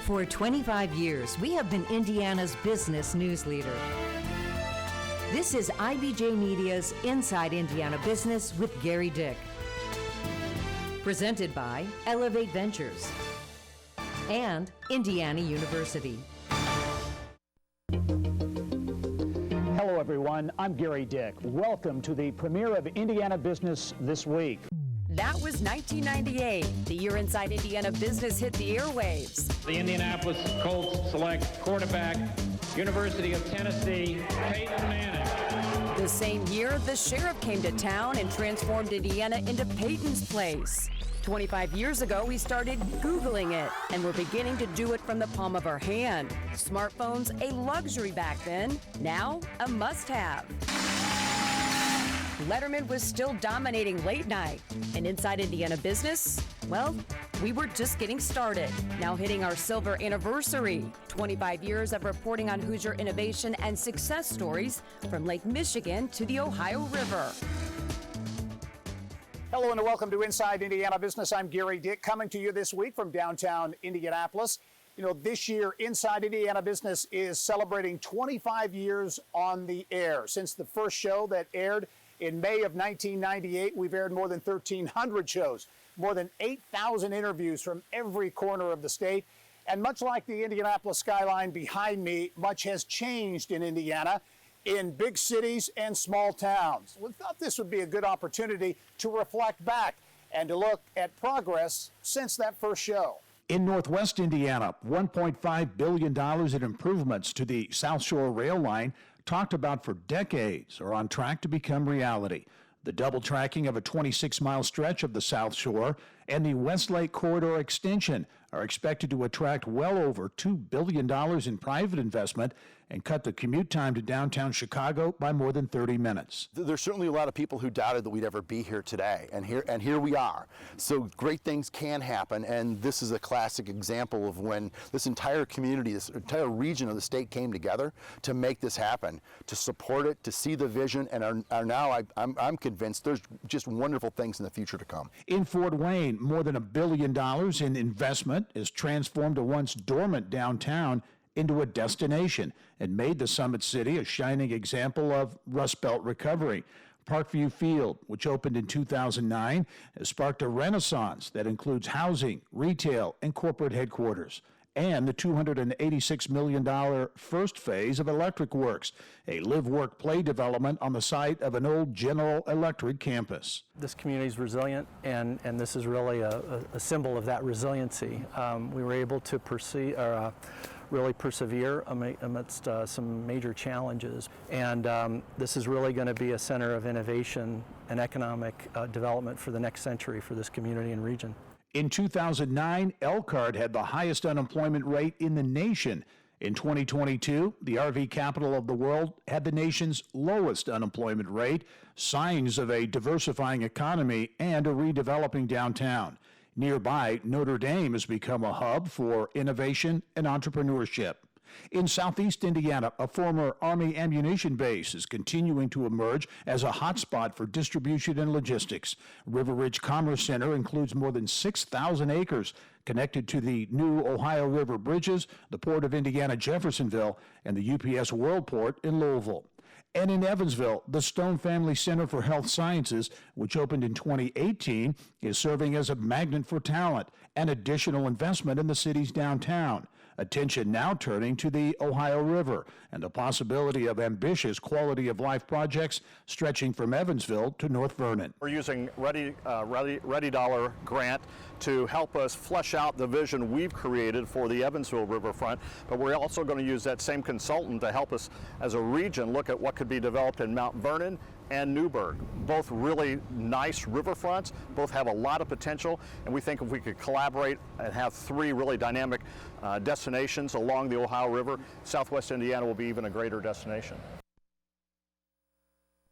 For 25 years, we have been Indiana's business news leader. This is IBJ Media's Inside Indiana Business with Gerry Dick. Presented by Elevate Ventures and Indiana University. Hello everyone, I'm Gerry Dick. Welcome to the premiere of Indiana Business This Week. That was 1998, the year Inside Indiana Business hit the airwaves. The Indianapolis Colts select quarterback, University of Tennessee, Peyton Manning. The same year, the sheriff came to town and transformed Indiana into Peyton's place. 25 years ago, we started Googling it, and we're beginning to do it from the palm of our hand. Smartphones, a luxury back then, now a must-have. Letterman was still dominating late night. And Inside Indiana Business, well, we were just getting started. Now hitting our silver anniversary. 25 years of reporting on Hoosier innovation and success stories from Lake Michigan to the Ohio River. Hello and welcome to Inside Indiana Business. I'm Gerry Dick, coming to you this week from downtown Indianapolis. You know, this year, Inside Indiana Business is celebrating 25 years on the air. Since the first show that aired in May of 1998, we've aired more than 1,300 shows, more than 8,000 interviews from every corner of the state. And much like the Indianapolis skyline behind me, much has changed in Indiana, in big cities and small towns. We thought this would be a good opportunity to reflect back and to look at progress since that first show. In Northwest Indiana, $1.5 billion in improvements to the South Shore rail line, talked about for decades, are on track to become reality. The double tracking of a 26-mile stretch of the South Shore and the Westlake Corridor extension are expected to attract well over $2 billion in private investment and cut the commute time to downtown Chicago by more than 30 minutes. There's certainly a lot of people who doubted that we'd ever be here today, and here we are. So great things can happen, and this is a classic example of when this entire community, this entire region of the state came together to make this happen, to support it, to see the vision, and are now, I'm convinced, there's just wonderful things in the future to come. In Fort Wayne, more than $1 billion in investment has transformed a once dormant downtown into a destination and made the Summit City a shining example of Rust Belt recovery. Parkview Field, which opened in 2009, has sparked a renaissance that includes housing, retail, and corporate headquarters. And the $286 million first phase of Electric Works, a live-work-play development on the site of an old General Electric campus. This community is resilient, and this is really a symbol of that resiliency. We were able to really persevere amidst some major challenges. And this is really going to be a center of innovation and economic development for the next century for this community and region. In 2009, Elkhart had the highest unemployment rate in the nation. In 2022, the RV capital of the world had the nation's lowest unemployment rate, signs of a diversifying economy and a redeveloping downtown. Nearby, Notre Dame has become a hub for innovation and entrepreneurship. In southeast Indiana, a former Army ammunition base is continuing to emerge as a hotspot for distribution and logistics. River Ridge Commerce Center includes more than 6,000 acres connected to the new Ohio River bridges, the Port of Indiana Jeffersonville, and the UPS Worldport in Louisville. And in Evansville, the Stone Family Center for Health Sciences, which opened in 2018, is serving as a magnet for talent and additional investment in the city's downtown. Attention now turning to the Ohio River and the possibility of ambitious quality of life projects stretching from Evansville to North Vernon. We're using Ready Dollar grant to help us flesh out the vision we've created for the Evansville riverfront, but we're also going to use that same consultant to help us as a region look at what could be developed in Mount Vernon and Newburgh. Both really nice riverfronts, both have a lot of potential, and we think if we could collaborate and have three really dynamic destinations along the Ohio River, Southwest Indiana will be even a greater destination.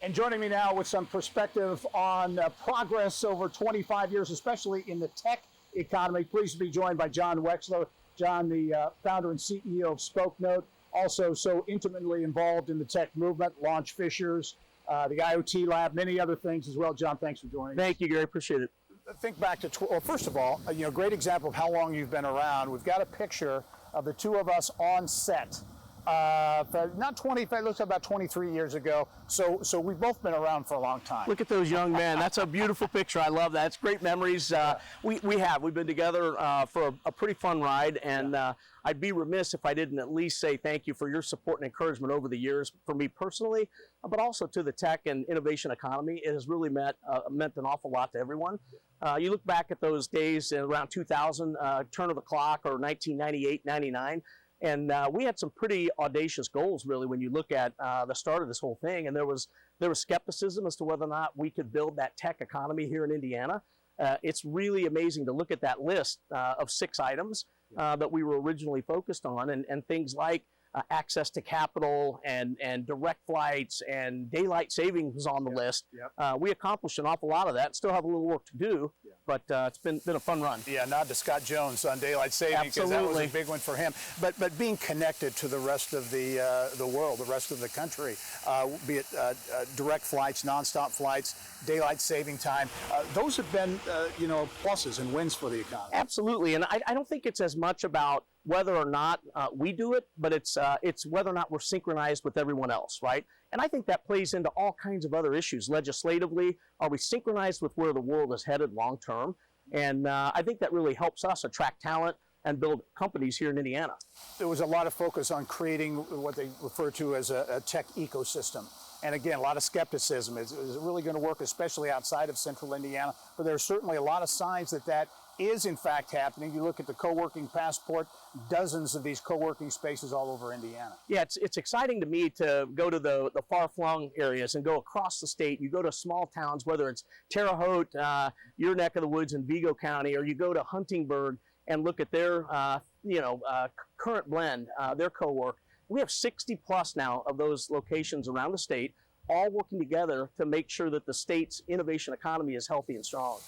And joining me now with some perspective on progress over 25 years, especially in the tech economy, pleased to be joined by John Wexler. John, the founder and CEO of SpokeNote, also so intimately involved in the tech movement, Launch Fishers, the IoT Lab, many other things as well. John, thanks for joining us. Thank you, Gary. Appreciate it. Think back to, well, first of all, great example of how long you've been around. We've got a picture of the two of us on set. Not 20, it looks about 23 years ago. So we've both been around for a long time. Look at those young men. That's a beautiful picture. I love that. It's great memories. We've been together for a pretty fun ride, and I'd be remiss if I didn't at least say thank you for your support and encouragement over the years for me personally, but also to the tech and innovation economy. It has really meant an awful lot to everyone. You look back at those days around 2000, turn of the clock, or 1998, 99. And we had some pretty audacious goals, really, when you look at the start of this whole thing. And there was skepticism as to whether or not we could build that tech economy here in Indiana. It's really amazing to look at that list of 6 items that we were originally focused on, and things like access to capital and direct flights and daylight savings on the list. We accomplished an awful lot of that. Still have a little work to do, but it's been a fun run. Yeah, nod to Scott Jones on daylight savings, because that was a big one for him. But being connected to the rest of the world, the rest of the country, be it direct flights, nonstop flights, daylight saving time, those have been pluses and wins for the economy. Absolutely, and I don't think it's as much about whether or not we do it, but it's whether or not we're synchronized with everyone else, right? And I think that plays into all kinds of other issues. Legislatively, are we synchronized with where the world is headed long term? And I think that really helps us attract talent and build companies here in Indiana. There was a lot of focus on creating what they refer to as a tech ecosystem. And again, a lot of skepticism. Is it really going to work, especially outside of central Indiana? But there's certainly a lot of signs that is in fact happening. You look at the co-working passport, dozens of these co-working spaces all over Indiana. Yeah, it's exciting to me to go to the far-flung areas and go across the state. You go to small towns, whether it's Terre Haute, your neck of the woods in Vigo County, or you go to Huntingburg and look at their current blend, their co-work. We have 60 plus now of those locations around the state, all working together to make sure that the state's innovation economy is healthy and strong.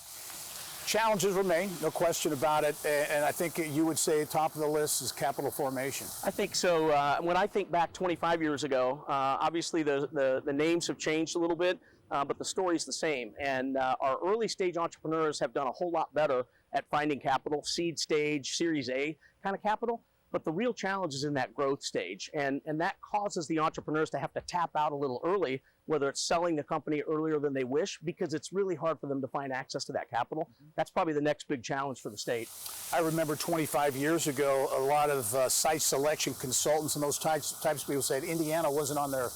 Challenges remain, no question about it, and I think you would say top of the list is capital formation. I think so. When I think back 25 years ago, obviously the names have changed a little bit, but the story's the same. And our early stage entrepreneurs have done a whole lot better at finding capital, seed stage, Series A kind of capital. But the real challenge is in that growth stage, and that causes the entrepreneurs to have to tap out a little early, whether it's selling the company earlier than they wish, because it's really hard for them to find access to that capital. That's probably the next big challenge for the state. I remember 25 years ago, a lot of site selection consultants and those types of people said Indiana wasn't on their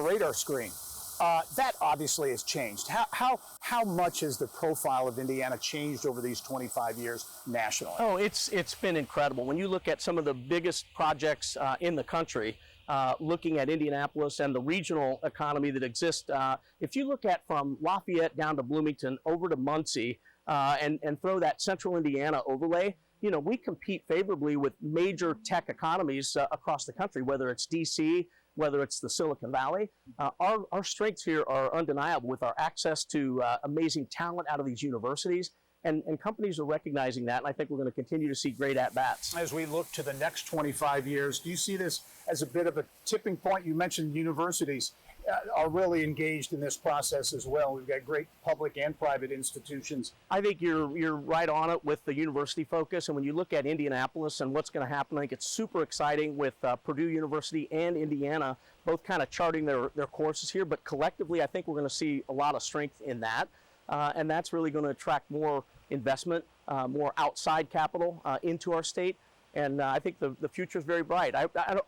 radar screen. That obviously has changed. How much has the profile of Indiana changed over these 25 years nationally? Oh, it's been incredible. When you look at some of the biggest projects in the country, looking at Indianapolis and the regional economy that exists, if you look at from Lafayette down to Bloomington over to Muncie and throw that central Indiana overlay, we compete favorably with major tech economies across the country, whether it's DC, whether it's the Silicon Valley. Our strengths here are undeniable with our access to amazing talent out of these universities. And companies are recognizing that, and I think we're going to continue to see great at-bats. As we look to the next 25 years, do you see this as a bit of a tipping point? You mentioned universities are really engaged in this process as well. We've got great public and private institutions. I think you're right on it with the university focus, and when you look at Indianapolis and what's going to happen, I think it's super exciting with Purdue University and Indiana both kind of charting their courses here, but collectively I think we're going to see a lot of strength in that. And that's really going to attract more investment, more outside capital into our state. And I think the future is very bright.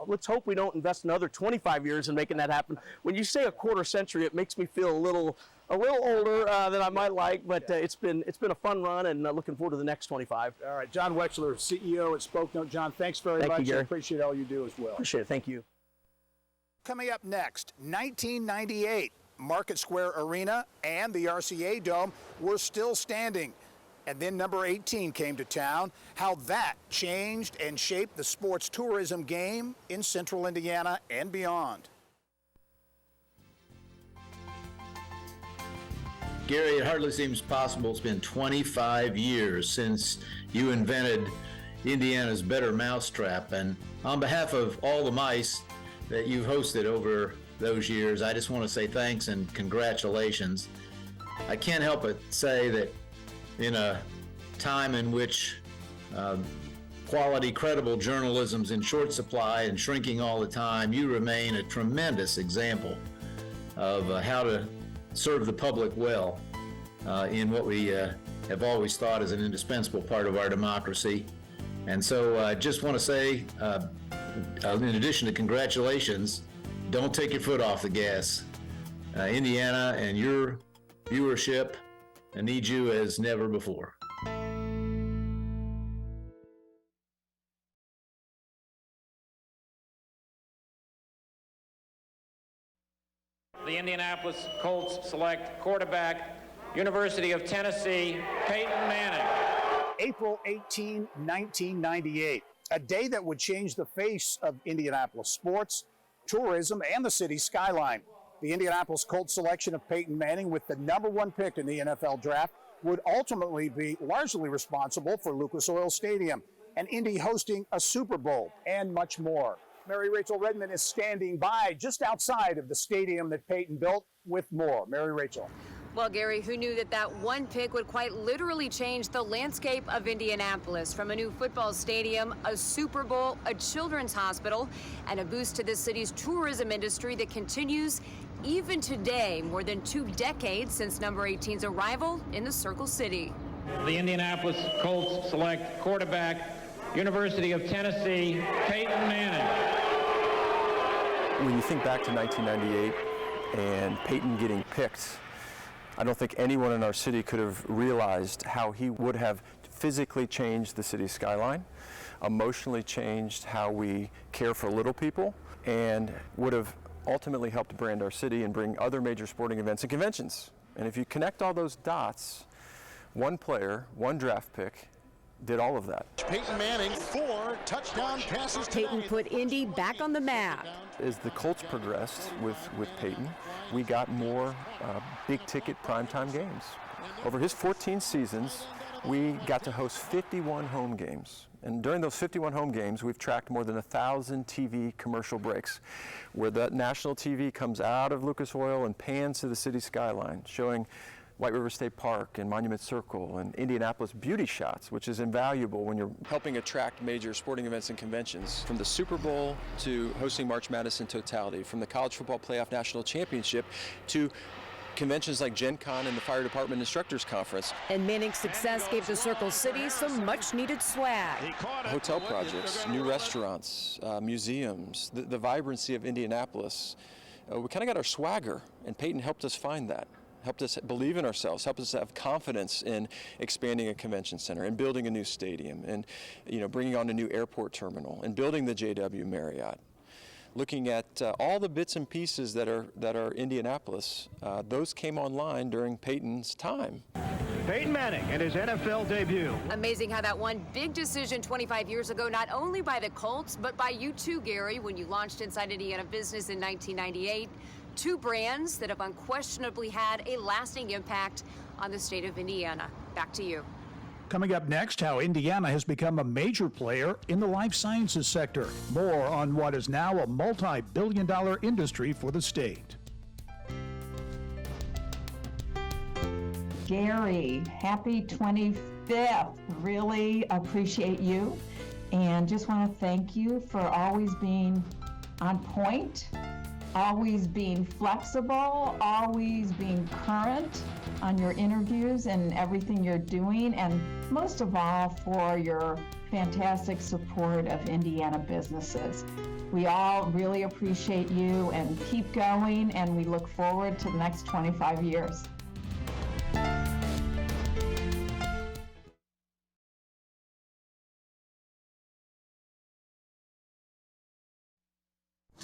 Let's hope we don't invest another 25 years in making that happen. When you say a quarter century, it makes me feel a little older than I might like, but it's been a fun run, and looking forward to the next 25. All right, John Wexler, CEO at Spoke Note. John, thanks very much. Thank you, Gerry. I appreciate all you do as well. Appreciate it. Thank you. Coming up next, 1998. Market Square Arena and the RCA Dome were still standing. And then number 18 came to town. How that changed and shaped the sports tourism game in central Indiana and beyond. Gary, it hardly seems possible. It's been 25 years since you invented Indiana's better mousetrap. And on behalf of all the mice that you've hosted over those years, I just want to say thanks and congratulations. I can't help but say that in a time in which quality, credible journalism's in short supply and shrinking all the time, you remain a tremendous example of how to serve the public well in what we have always thought is an indispensable part of our democracy. And so I just want to say, in addition to congratulations, don't take your foot off the gas. Indiana and your viewership need you as never before. The Indianapolis Colts select quarterback, University of Tennessee, Peyton Manning. April 18, 1998, a day that would change the face of Indianapolis sports, tourism, and the city's skyline. The Indianapolis Colts selection of Peyton Manning with the #1 pick in the NFL draft would ultimately be largely responsible for Lucas Oil Stadium and Indy hosting a Super Bowl and much more. Mary Rachel Redmond is standing by just outside of the stadium that Peyton built with more. Mary Rachel. Well, Gary, who knew that one pick would quite literally change the landscape of Indianapolis, from a new football stadium, a Super Bowl, a children's hospital, and a boost to the city's tourism industry that continues even today, more than 2 decades since number 18's arrival in the Circle City. The Indianapolis Colts select quarterback, University of Tennessee, Peyton Manning. When you think back to 1998 and Peyton getting picked, I don't think anyone in our city could have realized how he would have physically changed the city's skyline, emotionally changed how we care for little people, and would have ultimately helped brand our city and bring other major sporting events and conventions. And if you connect all those dots, one player, one draft pick, did all of that. Peyton Manning, 4 touchdown passes tonight. Peyton put Indy back on the map. As the Colts progressed with Peyton, we got more big-ticket primetime games. Over his 14 seasons, we got to host 51 home games. And during those 51 home games, we've tracked more than 1,000 TV commercial breaks, where the national TV comes out of Lucas Oil and pans to the city skyline, showing White River State Park and Monument Circle and Indianapolis beauty shots, which is invaluable when you're helping attract major sporting events and conventions. From the Super Bowl to hosting March Madness in totality, from the College Football Playoff National Championship to conventions like Gen Con and the Fire Department Instructors Conference. And Manning's success gave the Circle City some much-needed swag. Hotel projects, new restaurants, museums, the vibrancy of Indianapolis. We kind of got our swagger, and Peyton helped us find that. Helped us believe in ourselves, helped us have confidence in expanding a convention center and building a new stadium and bringing on a new airport terminal and building the JW Marriott. Looking at all the bits and pieces that are Indianapolis, those came online during Peyton's time. Peyton Manning in his NFL debut. Amazing how that one big decision 25 years ago, not only by the Colts, but by you too, Gary, when you launched Inside Indiana Business in 1998. 2 brands that have unquestionably had a lasting impact on the state of Indiana. Back to you. Coming up next, how Indiana has become a major player in the life sciences sector. More on what is now a multi-billion-dollar industry for the state. Gerry, happy 25th. Really appreciate you, and just want to thank you for always being on point, always being flexible, always being current on your interviews and everything you're doing, and most of all for your fantastic support of Indiana businesses. We all really appreciate you, and keep going, and we look forward to the next 25 years.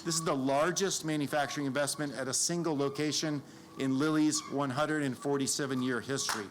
This is the largest manufacturing investment at a single location in Lilly's 147-year history.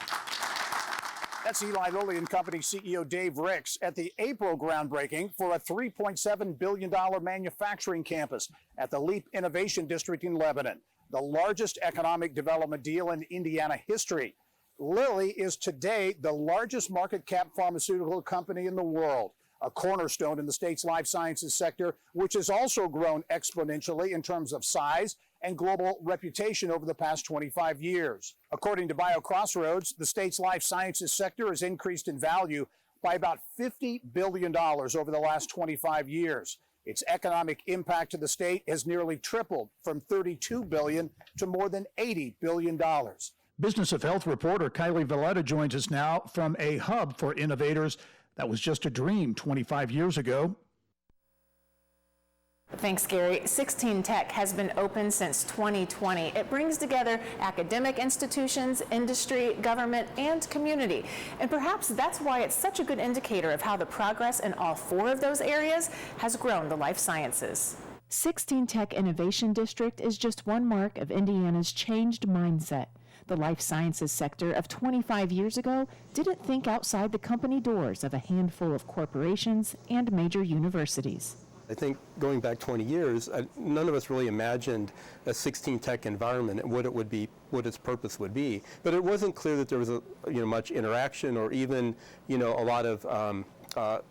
That's Eli Lilly and Company CEO Dave Ricks at the April groundbreaking for a $3.7 billion manufacturing campus at the Leap Innovation District in Lebanon, the largest economic development deal in Indiana history. Lilly is today the largest market cap pharmaceutical company in the world, a cornerstone in the state's life sciences sector, which has also grown exponentially in terms of size and global reputation over the past 25 years. According to BioCrossroads, the state's life sciences sector has increased in value by about $50 billion over the last 25 years. Its economic impact to the state has nearly tripled from $32 billion to more than $80 billion. Business of Health reporter Kylie Valletta joins us now from a hub for innovators that was just a dream 25 years ago. Thanks, Gary. 16 Tech has been open since 2020. It brings together academic institutions, industry, government, and community. And perhaps that's why it's such a good indicator of how the progress in all four of those areas has grown the life sciences. 16 Tech Innovation District is just one mark of Indiana's changed mindset. The life sciences sector of 25 years ago didn't think outside the company doors of a handful of corporations and major universities. I think going back 20 years, none of us really imagined a 16 Tech environment and what it would be, what its purpose would be. But it wasn't clear that there was much interaction or even a lot of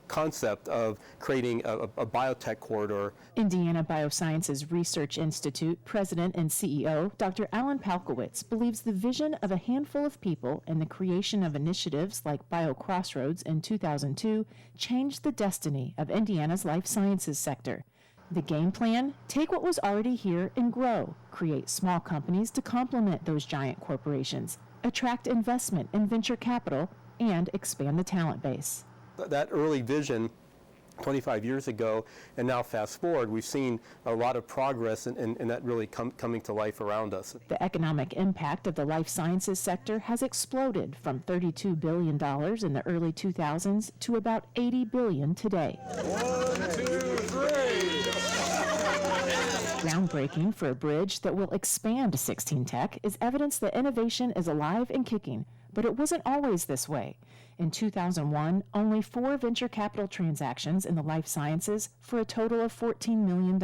concept of creating a biotech corridor. Indiana Biosciences Research Institute President and CEO Dr. Alan Palkowitz believes the vision of a handful of people and the creation of initiatives like BioCrossroads in 2002 changed the destiny of Indiana's life sciences sector. The game plan? Take what was already here and grow. Create small companies to complement those giant corporations, attract investment and venture capital, and expand the talent base. That early vision 25 years ago, and now fast forward, we've seen a lot of progress and that really coming to life around us. The economic impact of the life sciences sector has exploded from $32 billion in the early 2000s to about $80 billion today. 1, 2, 3. Groundbreaking for a bridge that will expand 16 Tech is evidence that innovation is alive and kicking, but it wasn't always this way. In 2001, only 4 venture capital transactions in the life sciences for a total of $14 million.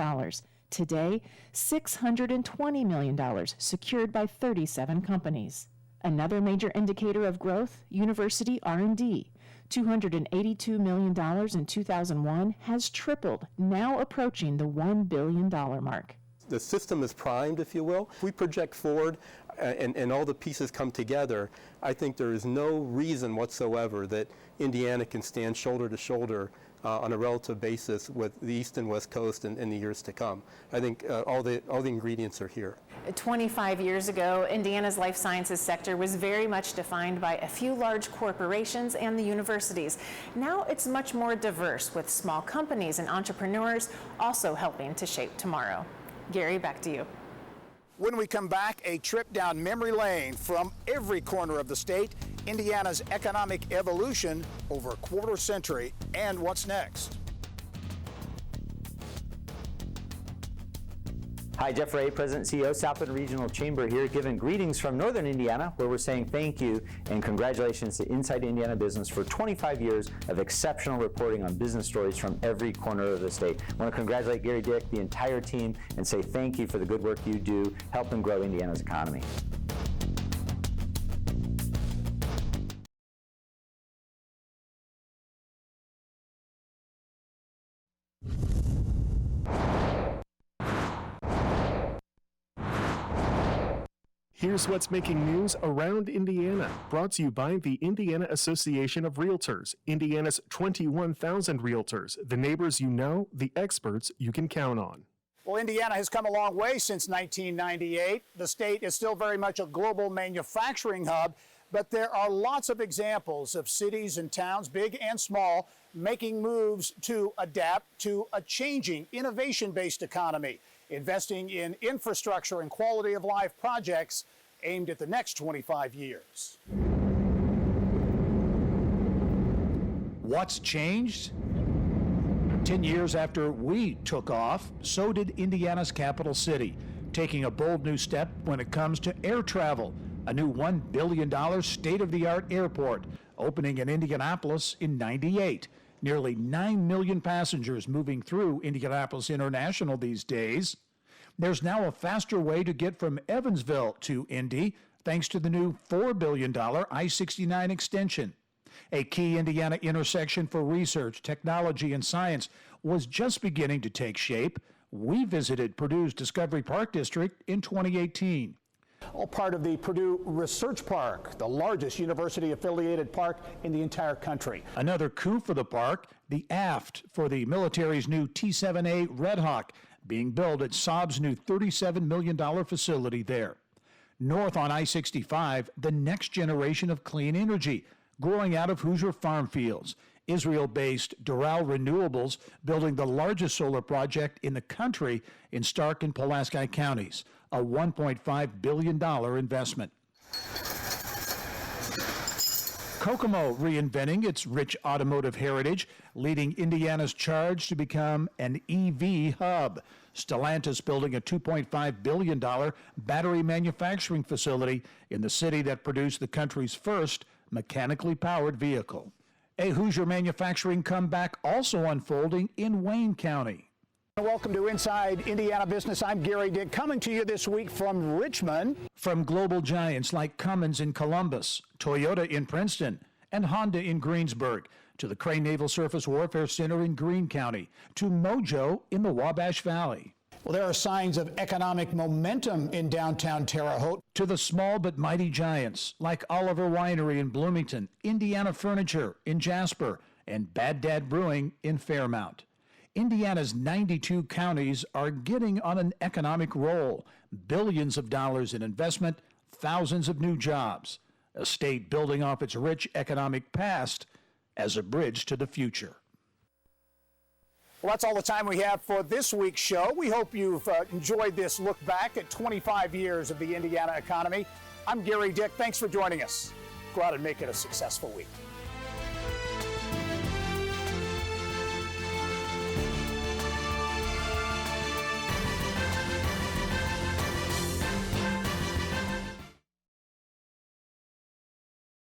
Today, $620 million secured by 37 companies. Another major indicator of growth, university R&D. $282 million in 2001 has tripled, now approaching the $1 billion mark. The system is primed, if you will. If we project forward and all the pieces come together, I think there is no reason whatsoever that Indiana can stand shoulder to shoulder on a relative basis with the East and West Coast in the years to come. I think all the ingredients are here. 25 years ago, Indiana's life sciences sector was very much defined by a few large corporations and the universities. Now it's much more diverse, with small companies and entrepreneurs also helping to shape tomorrow. Gary, back to you. When we come back, a trip down memory lane from every corner of the state, Indiana's economic evolution over a quarter century, and what's next. Hi, Jeff Ray, President and CEO, Southland Regional Chamber here, giving greetings from Northern Indiana, where we're saying thank you and congratulations to Inside Indiana Business for 25 years of exceptional reporting on business stories from every corner of the state. I want to congratulate Gary Dick, the entire team, and say thank you for the good work you do helping grow Indiana's economy. Here's what's making news around Indiana, brought to you by the Indiana Association of Realtors, Indiana's 21,000 realtors, the neighbors you know, the experts you can count on. Well, Indiana has come a long way since 1998. The state is still very much a global manufacturing hub, but there are lots of examples of cities and towns, big and small, making moves to adapt to a changing, innovation-based economy, investing in infrastructure and quality of life projects aimed at the next 25 years. What's changed? 10 years after we took off, so did Indiana's capital city, taking a bold new step when it comes to air travel. A new $1 billion state-of-the-art airport opening in Indianapolis in '98. Nearly 9 million passengers moving through Indianapolis International these days. There's now a faster way to get from Evansville to Indy thanks to the new $4 billion I-69 extension. A key Indiana intersection for research, technology, and science was just beginning to take shape. We visited Purdue's Discovery Park District in 2018. All part of the Purdue Research Park, the largest university-affiliated park in the entire country. Another coup for the park, the aft for the military's new T-7A Red Hawk, being built at Saab's new $37 million facility there. North on I-65, the next generation of clean energy, growing out of Hoosier farm fields. Israel-based Doral Renewables building the largest solar project in the country in Stark and Pulaski counties, a $1.5 billion investment. Kokomo reinventing its rich automotive heritage, leading Indiana's charge to become an EV hub. Stellantis building a $2.5 billion battery manufacturing facility in the city that produced the country's first mechanically powered vehicle. A Hoosier manufacturing comeback also unfolding in Wayne County. Welcome to Inside Indiana Business. I'm Gerry Dick, coming to you this week from Richmond. From global giants like Cummins in Columbus, Toyota in Princeton, and Honda in Greensburg, to the Crane Naval Surface Warfare Center in Greene County, to Mojo in the Wabash Valley. Well, there are signs of economic momentum in downtown Terre Haute. To the small but mighty giants like Oliver Winery in Bloomington, Indiana Furniture in Jasper, and Bad Dad Brewing in Fairmount. Indiana's 92 counties are getting on an economic roll. Billions of dollars in investment, thousands of new jobs. A state building off its rich economic past as a bridge to the future. Well, that's all the time we have for this week's show. We hope you've enjoyed this look back at 25 years of the Indiana economy. I'm Gerry Dick. Thanks for joining us. Go out and make it a successful week.